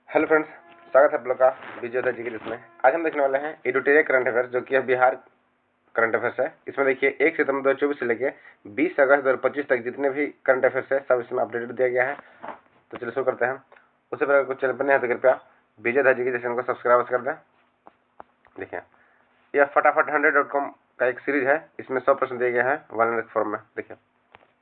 Hello friends, स्वागत है आप लोग का विजयोदय जी के इसमें। आज हम देखने वाले हैं एडुटेरिया करंट अफेयर्स, जो कि है बिहार करंट अफेयर्स है। इसमें देखिए 1 सितंबर 2024 से लेके 20 अगस्त 2025 तक जितने भी करंट अफेयर्स है सब इसमें अपडेटेड दिया गया है। तो चलिए शुरू करते हैं। उससे पहले कुछ चैनल पर नहीं है तो कृपया विजयोदय जी के चैनल को सब्सक्राइब कर दें। देखिए यह फटाफट 100.com का एक सीरीज है, इसमें 100 प्रश्न दिए गए हैं वन फॉर्म में। देखिए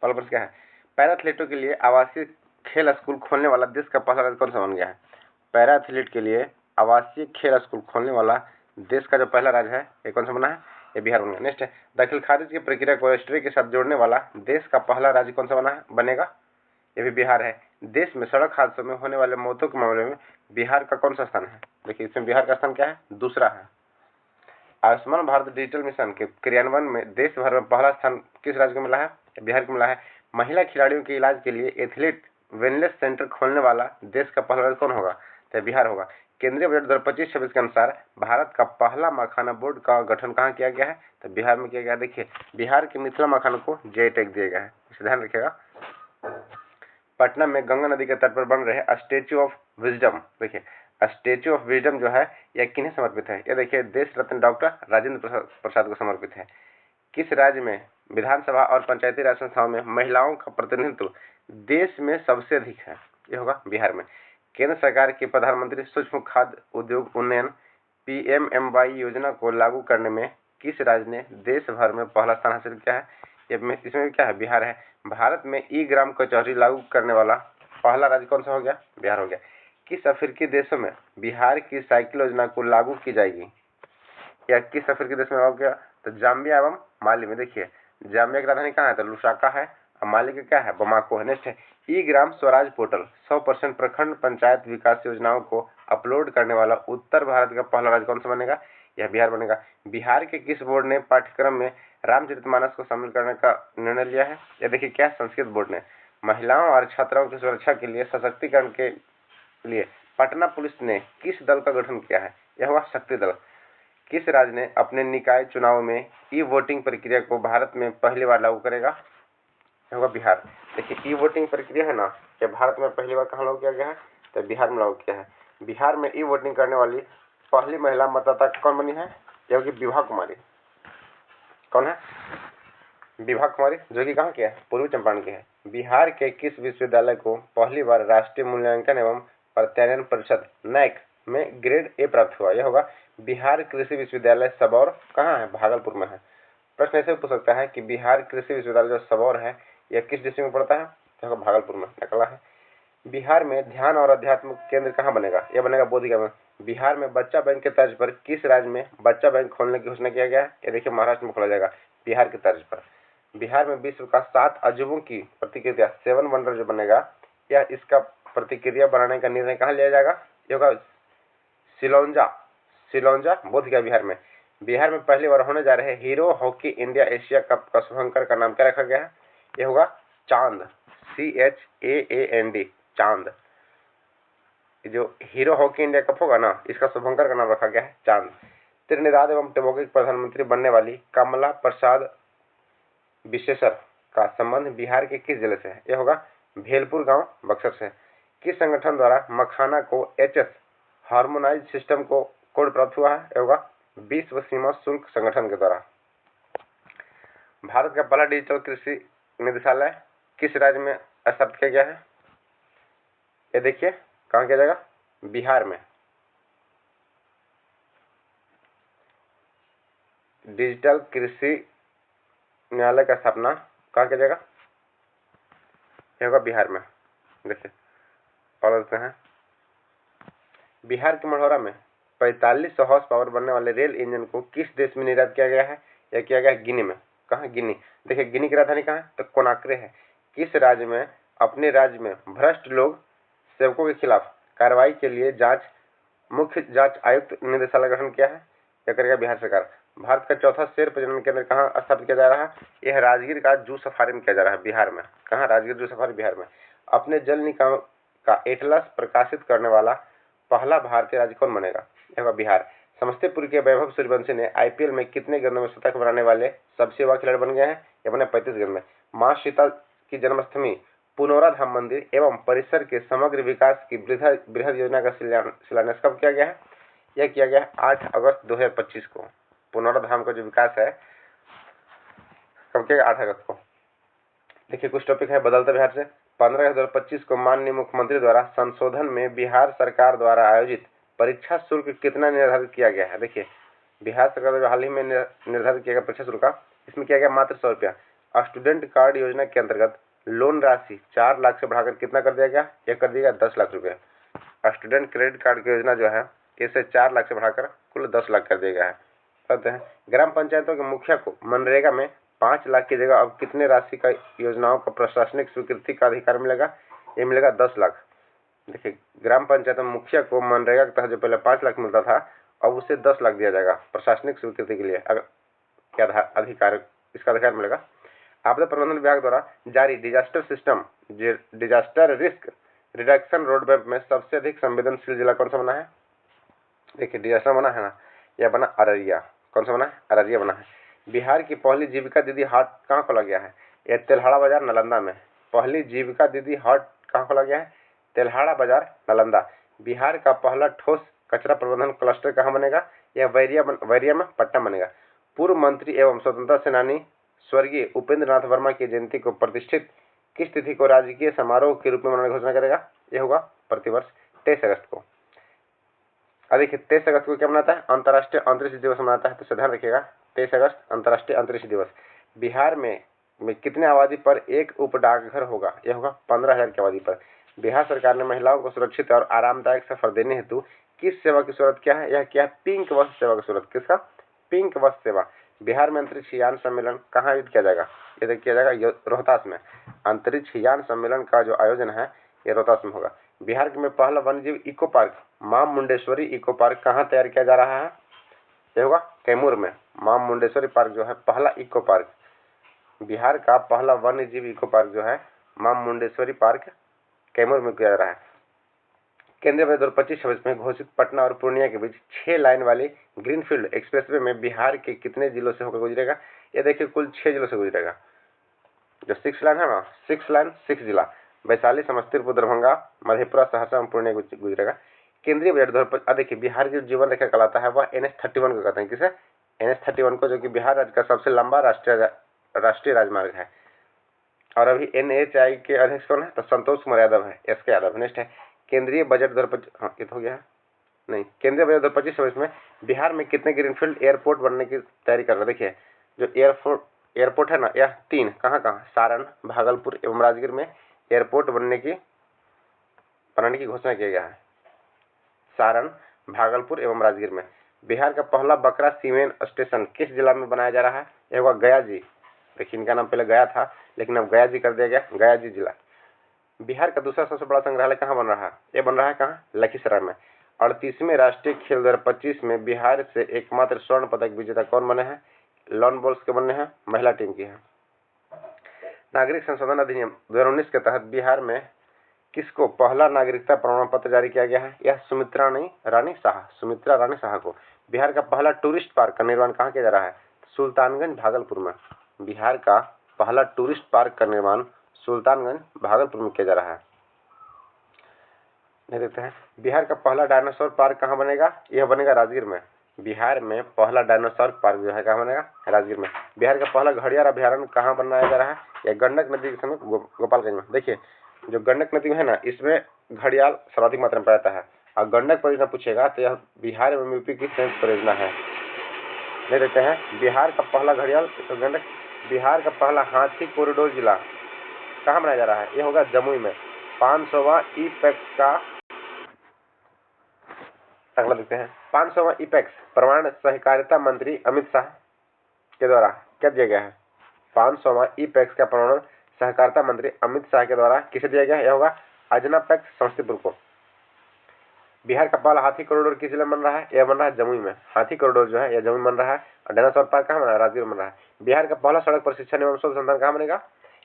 पहला प्रश्न क्या है, पैरा एथलीटों के लिए आवासीय खेल स्कूल खोलने वाला देश का पहला राज्य कौन सा बन गया है। पैरा एथलीट के लिए आवासीय खेल स्कूल खोलने वाला देश का जो पहला राज्य है ये कौन सा बना है, ये बिहार बन गया। नेक्स्ट है, दाखिल खारिज की प्रक्रिया को रजिस्ट्री के साथ जोड़ने वाला देश का पहला राज्य कौन सा बनेगा, ये भी बिहार है। देश में सड़क हादसों में होने वाले मौतों के मामले में बिहार का कौन सा स्थान है। देखिए इसमें बिहार का स्थान क्या है, दूसरा है। आयुष्मान भारत डिजिटल मिशन के क्रियान्वयन में देश भर में पहला स्थान किस राज्य को मिला है, बिहार को मिला है। महिला खिलाड़ियों के इलाज के लिए एथलीट वेलनेस सेंटर खोलने वाला देश का पहला राज्य कौन होगा, तो बिहार होगा। केंद्रीय बजट 2025-26 के अनुसार भारत का पहला मखाना बोर्ड का गठन कहाँ किया गया है, तो बिहार में किया गया। देखिए बिहार के मिथिला मखाना को जीआई टैग दिया गया है, इसे ध्यान रखिएगा। पटना में गंगा नदी के तट पर बन रहे स्टेच्यू ऑफ विजडम, देखिए स्टेच्यू ऑफ विजडम जो है यह किन्हें समर्पित है, यह देखिए देश रत्न डॉक्टर राजेंद्र प्रसाद को समर्पित है। किस राज्य में विधानसभा और पंचायती राज संस्थाओं में महिलाओं का प्रतिनिधित्व देश में सबसे अधिक है, यह होगा बिहार में। केंद्र सरकार की प्रधानमंत्री सूक्ष्म खाद्य उद्योग उन्नयन PMMY योजना को लागू करने में किस राज्य ने देश भर में पहला स्थान हासिल किया है, इसमें क्या है, बिहार है। भारत में ई ग्राम कचौरी लागू करने वाला पहला राज्य कौन सा हो गया, बिहार हो गया। किस अफ्रीकी देशों में बिहार की साइकिल योजना को लागू की जाएगी, या किस अफ्रीकी देश में लागू किया, तो जाम्बिया एवं माली में। देखिए जाम्बिया की राजधानी कहाँ है, तो लुसाका है, और माली का क्या है, बमाको है। नेक्स्ट है, ई ग्राम स्वराज पोर्टल 100% प्रखंड पंचायत विकास योजनाओं को अपलोड करने वाला उत्तर भारत का पहला राज्य कौन सा बनेगा, यह बिहार बनेगा। बिहार के किस बोर्ड ने पाठ्यक्रम में रामचरितमानस को शामिल करने का निर्णय लिया है, यह देखिए क्या, संस्कृत बोर्ड ने। महिलाओं और छात्राओं की सुरक्षा के लिए सशक्तिकरण के लिए पटना पुलिस ने किस दल का गठन किया है, यह हुआ शक्ति दल। किस राज्य ने अपने निकाय चुनाव में ई वोटिंग प्रक्रिया को भारत में पहली बार लागू करेगा, होगा बिहार। देखिए ई वोटिंग प्रक्रिया है ना, ये भारत में पहली बार कहाँ लागू किया गया है, तो बिहार में लागू किया है। बिहार में ई वोटिंग करने वाली पहली महिला मतदाता कौन बनी है, यह होगी विभा कुमारी। कौन है, विभा कुमारी, जो कि कहाँ की है, पूर्वी चंपारण की है। बिहार के किस विश्वविद्यालय को पहली बार राष्ट्रीय मूल्यांकन एवं प्रत्यायन परिषद NAAC में ग्रेड A प्राप्त हुआ, यह होगा बिहार कृषि विश्वविद्यालय सबौर, कहाँ है, भागलपुर में है। प्रश्न ऐसे पूछ सकता है कि बिहार कृषि विश्वविद्यालय जो सबौर है यह किस डिस्ट्रिक्ट में पड़ता है, तो भागलपुर में निकला है। बिहार में ध्यान और अध्यात्म केंद्र कहाँ बनेगा, यह बनेगा बोधगया में। बिहार में बच्चा बैंक के तर्ज पर किस राज्य में बच्चा बैंक खोलने की घोषणा किया गया है, ये देखिए महाराष्ट्र में खोला जाएगा, बिहार की तर्ज पर। बिहार में विश्व का 7 अजूबों की प्रतिक्रिया 7 वंडर जो बनेगा, यह इसका प्रतिक्रिया बनाने का निर्णय कहाँ लिया जाएगा, ये होगा सिलौंजा बोधगया बिहार में। बिहार में पहली बार होने जा रहे hero hockey India Asia cup का शुभंकर का नाम क्या रखा गया है, यह होगा चांद, CHAAND, चांद। जो हीरो हॉकी इंडिया कप होगा ना, इसका शुभंकर का नाम रखा गया है चांद। त्रिनिदाद एवं टोबैगो की प्रधानमंत्री बनने वाली कमला प्रसाद विशेषर का संबंध बिहार के किस जिले से है, यह होगा भेलपुर गांव बक्सर से। किस संगठन द्वारा मखाना को HS हार्मोनाइज सिस्टम को कोड प्राप्त हुआ है, यह होगा विश्व सीमा शुल्क संगठन के द्वारा। भारत का पहला डिजिटल कृषि निदेशालय किस राज्य में स्थापित किया गया है, ये देखिए कहाँ किया जाएगा, बिहार में। डिजिटल कृषि न्यायालय का स्थापना कहाँ किया जाएगा, यह होगा बिहार में। देखिए और देते हैं, बिहार के मढ़ौरा में 4500 हॉर्स पावर बनने वाले रेल इंजन को किस देश में निर्यात किया गया है, यह किया गया गिनी में। कहाँ, गिनी। देखिए गिनी की राजधानी कहाँ है, तो कोनाक्रे है। किस राज्य में अपने राज्य में भ्रष्ट लोग सेवकों के खिलाफ कार्रवाई के लिए मुख्य जांच आयुक्त निदेशालय गठन किया है, यह करेगा बिहार सरकार। भारत का चौथा शेर प्रजनन केंद्र कहाँ स्थापित किया जा रहा है, यह राजगीर का जू सफारी में किया जा रहा है, बिहार में। कहाँ, राजगीर जू सफारी बिहार में। अपने जल निकायों का एटलस प्रकाशित करने वाला पहला भारतीय राज्य कौन बनेगा, यह होगा बिहार। समस्तीपुर के वैभव सूर्यवंशी ने IPL में कितने गेंदों में शतक बनाने वाले सबसे युवा खिलाड़ी बन गए हैं, यह बने 35 गेंद में। माँ सीता की जन्माष्टमी पुनौराधाम मंदिर एवं परिसर के समग्र विकास की बृहद योजना का शिलान्यास कब किया गया है? यह किया गया है 8 अगस्त 2025 को। पुनौराधाम का जो विकास है कब किया गया? 8 अगस्त को। देखिए कुछ टॉपिक है बदलता बिहार से। 15 अगस्त 2025 को माननीय मुख्यमंत्री द्वारा संशोधन में बिहार सरकार द्वारा आयोजित परीक्षा शुल्क कितना निर्धारित किया गया है? देखिए बिहार सरकार द्वारा हाल ही में निर्धारित किया गया परीक्षा शुल्क का, इसमें किया गया मात्र 100 रुपया। स्टूडेंट कार्ड योजना के अंतर्गत लोन राशि 4 लाख से बढ़ाकर कितना कर दिया गया? यह कर दिया गया 10 लाख रुपया। स्टूडेंट क्रेडिट कार्ड की योजना जो है इसे 4 लाख से बढ़ाकर कुल 10 लाख कर दिया गया है। कहते हैं ग्राम पंचायतों के मुखिया को मनरेगा में 5 लाख की जगह अब कितने राशि का योजनाओं का प्रशासनिक स्वीकृति का अधिकार मिलेगा? ये मिलेगा 10 लाख। देखिए ग्राम पंचायत में मुखिया को मनरेगा के तहत जो पहले 5 लाख मिलता था अब उसे 10 लाख दिया जाएगा प्रशासनिक स्वीकृति के लिए। अगर क्या अधिकार इसका अधिकार मिलेगा। आपदा प्रबंधन विभाग द्वारा जारी disaster risk reduction road map में सबसे अधिक संवेदनशील जिला कौन सा बना है? देखिए डिजास्टर बना है ना, यह बना अररिया। कौन सा बना है? अररिया बना है। बिहार की पहली जीविका दीदी हाट कहाँ खोला गया है? यह तेल्हाड़ा बाजार नालंदा में। पहली जीविका दीदी हाट कहाँ खोला गया है? तेल्हाड़ा बाजार नालंदा। बिहार का पहला ठोस कचरा प्रबंधन क्लस्टर कहाँ बनेगा? यह बैरिया में पटना बनेगा। पूर्व मंत्री एवं स्वतंत्रता सेनानी स्वर्गीय उपेंद्र नाथ वर्मा की जयंती को प्रतिष्ठित किस तिथि को राजकीय समारोह के रूप में मनाने की घोषणा करेगा? यह होगा प्रतिवर्ष 23 अगस्त को। देखिए 23 अगस्त को क्या मनाता है? अंतर्राष्ट्रीय अंतरिक्ष दिवस मनाता है, तो ध्यान रखिएगा 23 अगस्त अंतर्राष्ट्रीय अंतरिक्ष दिवस। बिहार में कितने आबादी पर एक उप डाकघर होगा? यह होगा 15,000 की आबादी पर। बिहार सरकार ने महिलाओं को सुरक्षित और आरामदायक सफर देने हेतु किस सेवा की शुरुआत किया है? यह क्या है? पिंक बस सेवा की शुरुआत। किसका? पिंक बस सेवा। बिहार में अंतरिक्ष यान सम्मेलन कहाँ आयोजित किया जाएगा? यह किया जाएगा रोहतास में। अंतरिक्ष यान सम्मेलन का जो आयोजन है यह रोहतास में होगा। बिहार में पहला वन्यजीव इको पार्क मां मुंडेश्वरी इको पार्क कहाँ तैयार किया जा रहा है? यह होगा कैमूर में। मां मुंडेश्वरी पार्क जो है पहला इको पार्क, बिहार का पहला वन्यजीव इको पार्क जो है मां मुंडेश्वरी पार्क कैमूर में किया जा रहा है। केंद्रीय बजट 2025-26 में घोषित पटना और पूर्णिया के बीच 6 लाइन वाली ग्रीनफील्ड एक्सप्रेसवे में बिहार के कितने जिलों से होकर गुजरेगा? ये देखिए कुल 6 जिलों से गुजरेगा। जो 6 लाइन है ना, 6 लाइन 6 जिला वैशाली, समस्तीपुर, दरभंगा, मधेपुरा, सहरसा और पूर्णिया गुजरेगा। केंद्रीय बजट 2025 देखिए बिहार की जीवन रेखा कहलाता है वह NH-31 को कहते हैं। किसे? NH-31 को, जो कि बिहार राज्य का सबसे लंबा राष्ट्रीय राजमार्ग है। और अभी NHAI के अध्यक्ष कौन है? तो संतोष कुमार यादव है, SK यादव। नेक्स्ट है केंद्रीय बजट 2025, हाँ ये तो हो गया है नहीं। केंद्रीय बजट 2025-26 में बिहार में कितने ग्रीनफील्ड एयरपोर्ट बनने की तैयारी कर रहा है? देखिए जो एयरपोर्ट है ना, यह 3 कहाँ सारण, भागलपुर एवं राजगीर में एयरपोर्ट बनाने की घोषणा किया गया है। सारण, भागलपुर एवं राजगीर में। बिहार का पहला बकरा सीमेंट स्टेशन किस जिला में बनाया जा रहा है? यह होगा गया जी। देखिए इनका नाम पहले गया था लेकिन अब गया जी कर दिया गया, गया जी जिला। बिहार का दूसरा सबसे बड़ा संग्रहालय कहाँ बन रहा है? यह बन रहा है कहाँ? लखीसराय में। 38वें राष्ट्रीय खेल 2025 में बिहार से एकमात्र स्वर्ण पदक विजेता कौन बने हैं? लॉन बॉल्स के बने हैं, महिला टीम की है। नागरिक संशोधन अधिनियम 2019 के तहत बिहार में किसको पहला नागरिकता प्रमाण पत्र जारी किया गया है? यह सुमित्रा रानी शाह को। बिहार का पहला टूरिस्ट पार्क का निर्माण कहाँ किया जा रहा है? सुल्तानगंज, भागलपुर में। बिहार का पहला टूरिस्ट पार्क का निर्माण सुल्तानगंज, भागलपुर में किया जा रहा है। देखते हैं बिहार का पहला डायनासोर पार्क कहाँ बनेगा? यह बनेगा राजगीर में। बिहार में पहला डायनासोर पार्क जो है कहाँ बनेगा? राजगीर में। बिहार का पहला घड़ियाल अभ्यारण्य कहाँ बनाया जा रहा है? यह गंडक नदी के समीप गोपालगंज में। देखिए जो गंडक नदी है ना, इसमें घड़ियाल सर्वाधिक मात्रा में पाता है। और गंडक परियोजना पूछेगा तो यह बिहार एवं यूपी की संयुक्त परियोजना है। ले देते हैं बिहार का पहला घड़ियाल गंडक। बिहार का पहला हाथी कॉरिडोर जिला कहाँ बनाया जा रहा है? यह होगा जमुई में। 500वां ईपैक्स का अगला देखते हैं। 500वां ईपैक्स प्रमाण सहकारिता मंत्री अमित शाह के द्वारा क्या दिया गया है? 500वां ईपैक्स का प्रमाण सहकारिता मंत्री अमित शाह के द्वारा किसे दिया गया? यह होगा अजनापैक्स समस्तीपुर को। बिहार का पहला हाथी कॉरिडोर किस जिले में बन रहा है? यह बन रहा है जमुई में। हाथी कॉरिडोर जो है यह जमुई बन रहा है। और डायनासोर पार्क कहाँ बन रहा है? राजगीर में बन रहा है। बिहार का पहला सड़क प्रशिक्षण एवं शोध संस्थान कहाँ बनेगा?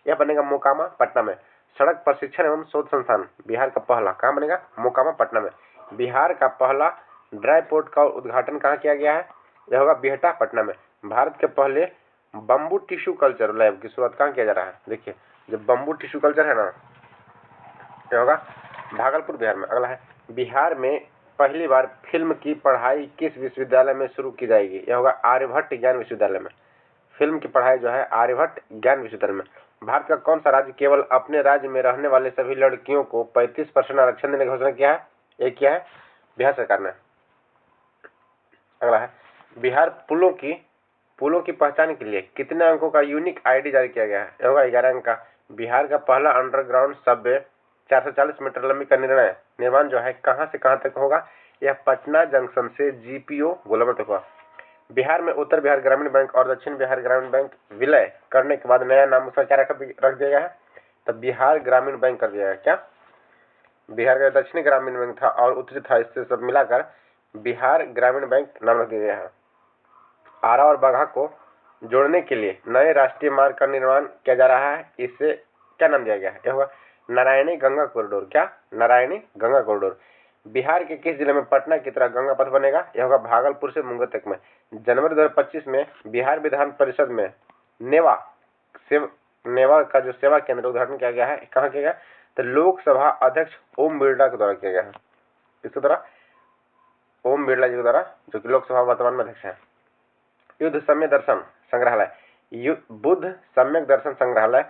यह बनेगा मोकामा, पटना में। सड़क प्रशिक्षण एवं शोध संस्थान बिहार का पहला कहाँ बनेगा? मोकामा, पटना में। बिहार का पहला ड्राई पोर्ट का उद्घाटन कहाँ किया गया है? यह होगा बिहटा, पटना में। भारत के पहले बम्बू टिश्यू कल्चर लैब की शुरुआत कहाँ किया जा रहा है? देखिए जो बम्बू टिश्यू कल्चर है ना, क्या होगा? भागलपुर बिहार में। अगला है, बिहार में पहली बार फिल्म की पढ़ाई किस विश्वविद्यालय में शुरू की जाएगी? यह होगा आर्यभट्ट ज्ञान विश्वविद्यालय में। फिल्म की पढ़ाई जो है आर्यभट्ट ज्ञान विश्वविद्यालय में। भारत का कौन सा राज्य केवल अपने राज्य में रहने वाले सभी लड़कियों को 35% आरक्षण देने की घोषणा किया है? ये किया है बिहार सरकार ने। अगला है, बिहार पुलों की पहचान के लिए कितने अंकों का यूनिक आईडी जारी किया गया है? यह होगा 11 अंक का। बिहार का पहला अंडरग्राउंड सबवे 440 मीटर लंबी का निर्माण जो है कहां से कहां तक होगा? यह पटना जंक्शन से जीपीओ गोलमा तक होगा। बिहार में उत्तर बिहार ग्रामीण बैंक और दक्षिण बिहार ग्रामीण बैंक विलय करने के बाद नया नाम उसका क्या रख दिया गया है? तो बिहार ग्रामीण बैंक कर दिया गया। क्या? बिहार का दक्षिणी ग्रामीण बैंक था और उत्तरी था, इससे सब मिलाकर बिहार ग्रामीण बैंक नाम रख दिया गया है। आरा और बाघा को जोड़ने के लिए नए राष्ट्रीय मार्ग का निर्माण किया जा रहा है, इसे क्या नाम दिया गया है? यह होगा नारायणी गंगा कॉरिडोर। क्या? नारायणी गंगा कॉरिडोर। बिहार के किस जिले में पटना की तरह गंगा पथ बनेगा? यह होगा भागलपुर से मुंगेर तक में। जनवरी 2025 में बिहार विधान परिषद में नेवा का जो सेवा केंद्र उद्घाटन किया गया है, कहाँ किया गया? तो लोकसभा अध्यक्ष ओम बिरला के द्वारा किया गया है। किसके द्वारा? ओम बिरला जी के द्वारा, जो कि लोकसभा वर्तमान में अध्यक्ष है। युद्ध सम्य दर्शन संग्रहालय बुद्ध सम्यक दर्शन संग्रहालय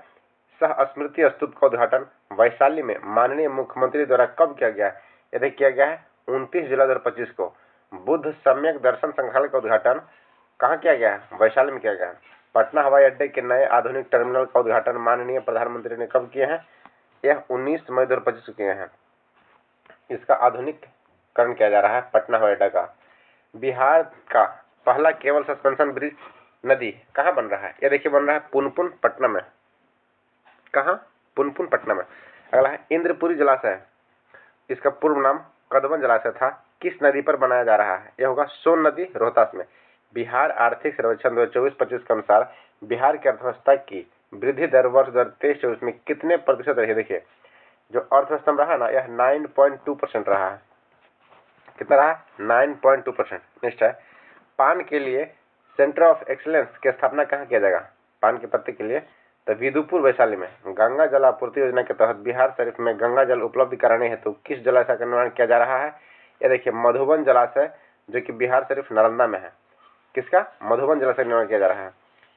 सह स्मृति स्तूप का उद्घाटन वैशाली में माननीय मुख्यमंत्री द्वारा कब किया गया है? यदि किया गया है 29 जुलाई 2025 को। बुद्ध सम्यक दर्शन संग्रहालय का उद्घाटन कहाँ किया गया है? वैशाली में किया गया है। पटना हवाई अड्डे के नए आधुनिक टर्मिनल का उद्घाटन माननीय प्रधानमंत्री ने कब किए हैं? यह 19 मई 2025 को किए हैं। इसका आधुनिकीकरण किया जा रहा है पटना हवाई अड्डा का। बिहार का पहला केबल सस्पेंशन ब्रिज नदी कहाँ बन रहा है? यह देखिए बन रहा है पुनपुन पटना में। कहाँ? पुनपुन पटना में। अगला है, इंद्रपुरी जलाशय, इसका पूर्व नाम कदमन जलाशय था, किस नदी पर बनाया जा रहा है? यह होगा सोन नदी रोहतास में। बिहार आर्थिक सर्वेक्षण 2024-25 के अनुसार बिहार की अर्थव्यवस्था की वृद्धि दर वर्ष 2023-24 में कितने प्रतिशत रही? देखिए जो अर्थव्यवस्था रहा ना, यह 9.2% रहा है। कितना रहा? 9.2%। नेक्स्ट है, पान के लिए सेंटर ऑफ एक्सीलेंस की स्थापना कहाँ किया जाएगा? पान के पत्ते के लिए तो विदुपुर वैशाली में। गंगा जल आपूर्ति योजना के तहत बिहार शरीफ में गंगा जल उपलब्ध कराने हेतु किस जलाशय का निर्माण किया जा रहा है? ये देखिए मधुबन जलाशय, जो कि बिहार शरीफ नालंदा में है। किसका? मधुबन जलाशय निर्माण किया जा रहा है।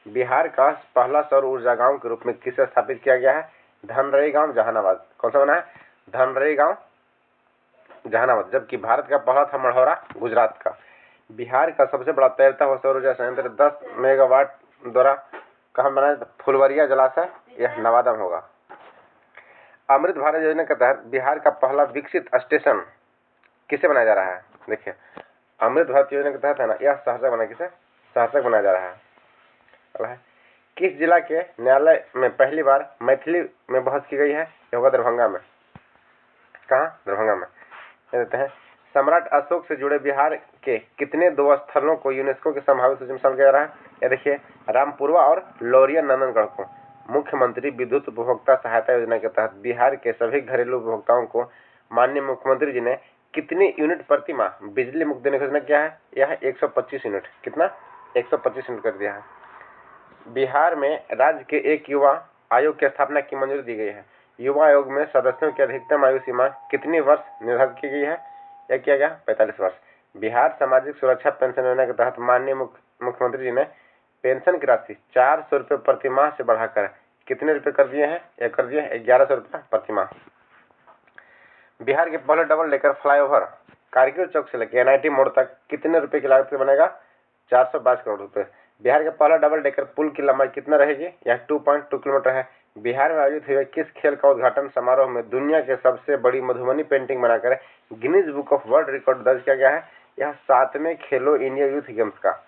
बिहार का पहला सौर ऊर्जा गांव के रूप में किसे स्थापित किया गया है? धनरई गांव जहानाबाद। कौन सा बना है? धनरई गांव जहानाबाद। जबकि भारत का पहला था मढ़ौरा गुजरात का। बिहार का सबसे बड़ा तैरता हुआ सौर ऊर्जा संयंत्र 10 मेगावाट द्वारा कहाँ बना है? फुलवरिया जलाशय, यह नवादा में होगा। अमृत भारत योजना के तहत बिहार का पहला विकसित स्टेशन किसे बनाया जा रहा है? देखिए अमृत भारत योजना के तहत है ना, यह सहरसा बना, किसे? सहरसा बनाया जा रहा है। किस जिला के न्यायालय में पहली बार मैथिली में बहस की गई है? यह होगा दरभंगा में। कहाँ? दरभंगा में। देते हैं, सम्राट अशोक से जुड़े बिहार के कितने 2 स्थलों को यूनेस्को की संभावित सूची में शामिल किया जा रहा है? ये देखिए रामपुरवा और लौरिया नंदनगढ़ को। मुख्यमंत्री विद्युत उपभोक्ता सहायता योजना के तहत बिहार के सभी घरेलू उपभोक्ताओं को माननीय मुख्यमंत्री जी ने कितनी यूनिट प्रति माह बिजली मुक्त देने की घोषणा किया है? यह 125 यूनिट। कितना? 125 यूनिट कर दिया है। बिहार में राज्य के एक युवा आयोग की स्थापना की मंजूरी दी गई है। युवा आयोग में सदस्यों की अधिकतम आयु सीमा कितनी वर्ष निर्धारित की गई है? यह किया गया 45 वर्ष। बिहार सामाजिक सुरक्षा पेंशन योजना के तहत माननीय मुख्यमंत्री जी ने पेंशन की राशि 400 रुपये प्रति माह से बढ़ाकर कितने रुपए कर दिए हैं? यह कर दिए 1100 रुपये प्रति माह। बिहार के पहले डबल डेकर फ्लाईओवर कारगिल चौक से लेकर NIT मोड़ तक कितने रुपए की लागत से बनेगा? 422 करोड़ रुपए। बिहार का पहला डबल डेकर पुल की लंबाई कितना रहेगी? यह 2.2 किलोमीटर है। बिहार में आयोजित हुए किस खेल का उद्घाटन समारोह में दुनिया के सबसे बड़ी मधुबनी पेंटिंग बनाकर Guinness book of world record दर्ज किया गया है? यह 7वें खेलो इंडिया यूथ गेम्स का।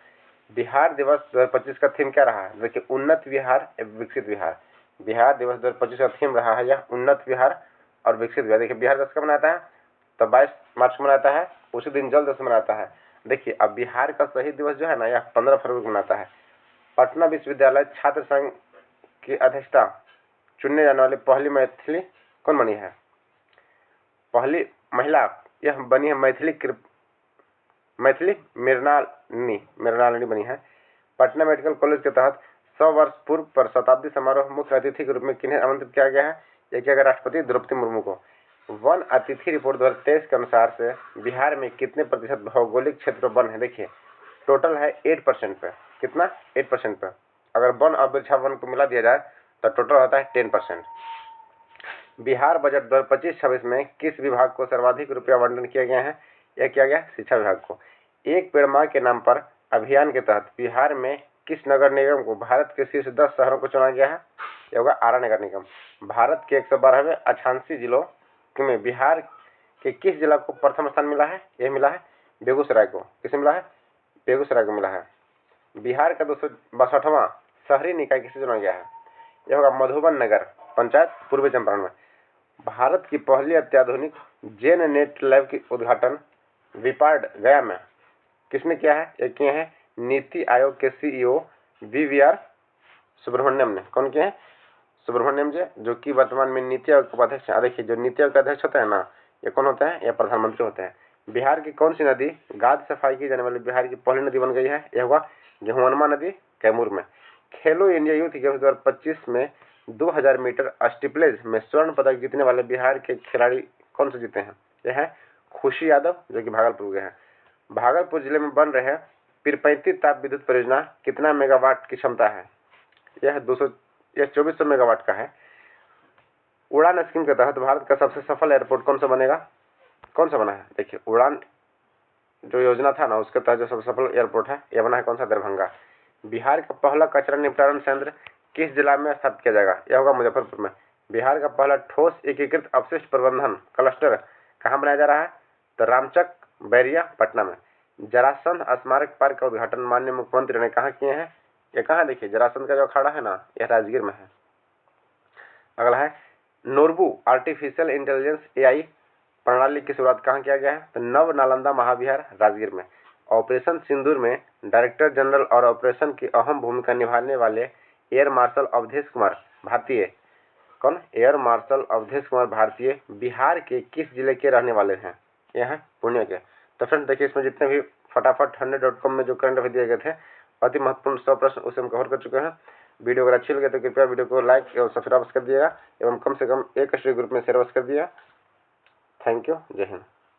बिहार दिवस 2025 का थीम क्या रहा है? देखिए उन्नत बिहार विकसित बिहार। बिहार दिवस 2025 का थीम रहा है यह उन्नत बिहार और विकसित बिहार। देखिए बिहार दिवस कब मनाता है? तो 22 मार्च को मनाता है, उसी दिन जल दिवस मनाता है। देखिए अब बिहार का शहीद दिवस जो है ना, यह 15 फरवरी को मनाता है। पटना विश्वविद्यालय छात्र संघ की अध्यक्षता चुनने जाने वाली पहली मैथिली कौन बनी है? पहली महिला यह बनी है मैथिली मृणालिनी बनी है। पटना मेडिकल कॉलेज के तहत 100 वर्ष पूर्व पर शताब्दी समारोह मुख्य अतिथि के रूप में किन्हें आमंत्रित किया गया है? यह किया गया राष्ट्रपति द्रौपदी मुर्मू को। वन अतिथि रिपोर्ट 2023 के अनुसार से बिहार में कितने प्रतिशत भौगोलिक क्षेत्र वन है? देखिए टोटल है 8% पे। कितना? 8% पे। अगर वन और वृक्षावन को मिला दिया जाए तो टोटल होता है 10%। बिहार बजट 2025-26 में किस विभाग को सर्वाधिक रुपया आवंटन किया गया है? यह किया गया शिक्षा विभाग को। एक पेड़ मां के नाम पर अभियान के तहत बिहार में किस नगर निगम को भारत के शीर्ष 10 शहरों को चुना गया है? यह होगा आरा नगर निगम। भारत के 112वें आकांक्षी जिलों में बिहार के किस जिला को प्रथम स्थान मिला है? यह मिला है बेगूसराय को। किसे मिला है? बेगूसराय को मिला है। बिहार का 262वां शहरी निकाय किसे चुना गया है? यह होगा मधुबन नगर पंचायत पूर्वी चंपारण में। भारत की पहली अत्याधुनिक जेन नेट लैब की उद्घाटन विपार्ड गया में किसने किया है? ये किए हैं नीति आयोग के सीईओ वीवीआर सुब्रमण्यम ने। कौन किए हैं? सुब्रमण्यम जी, जो कि वर्तमान में नीति आयोग के उपाध्यक्ष हैं। देखिए जो नीति आयोग के अध्यक्ष होते हैं ना, ये कौन होते हैं? ये प्रधानमंत्री होते हैं। बिहार की कौन सी नदी गाद सफाई की जाने वाली बिहार की पहली नदी बन गई है? यह होगा गेहुअनमा नदी कैमूर में। खेलो इंडिया यूथ गेम्स 2025 में 2000 मीटर स्टीपलेज में स्वर्ण पदक जीतने वाले बिहार के खिलाड़ी कौन से जीते हैं? यह है खुशी यादव, जो कि भागलपुर के हैं। भागलपुर जिले में बन रहे पीरपैंती ताप विद्युत परियोजना कितना मेगावाट की क्षमता है? यह 2400 मेगावाट का है। उड़ान स्कीम के तहत भारत का सबसे सफल एयरपोर्ट कौन सा बनेगा? कौन सा बना है? देखिए उड़ान जो योजना था ना, उसके तहत जो सबसे सफल एयरपोर्ट है यह बना है कौन सा? दरभंगा। बिहार का पहला कचरा निपटारण संयंत्र किस जिला में स्थापित किया जाएगा? यह होगा मुजफ्फरपुर में। बिहार का पहला ठोस एकीकृत अपशिष्ट प्रबंधन क्लस्टर कहाँ बनाया जा रहा है? तो रामचक बैरिया पटना में। जरासंध स्मारक पार्क का उद्घाटन माननीय मुख्यमंत्री ने कहाँ किए हैं? ये कहाँ? देखिए जरासंध का जो अखाड़ा है ना, यह राजगीर में है। अगला है नोरबू आर्टिफिशियल इंटेलिजेंस एआई प्रणाली की शुरुआत कहाँ किया गया है? तो नव नालंदा महाविहार राजगीर में। ऑपरेशन सिंदूर में डायरेक्टर जनरल और ऑपरेशन की अहम भूमिका निभाने वाले एयर मार्शल अवधेश कुमार भारतीय, कौन? एयर मार्शल अवधेश कुमार भारतीय बिहार के किस जिले के रहने वाले हैं? यह है पूर्णिया के। तो फ्रेंड्स देखिए इसमें जितने भी फटाफट 100.com में जो करंट अफेयर दिए गए थे, अति महत्वपूर्ण 100 प्रश्न उसे हम कवर कर चुके हैं। वीडियो अगर अच्छी लगे तो कृपया वीडियो को लाइक और सब्सक्राइब कर दिएगा एवं कम से कम एक स्टडी ग्रुप में शेयर कर दिया। Thank you. जय हिंद।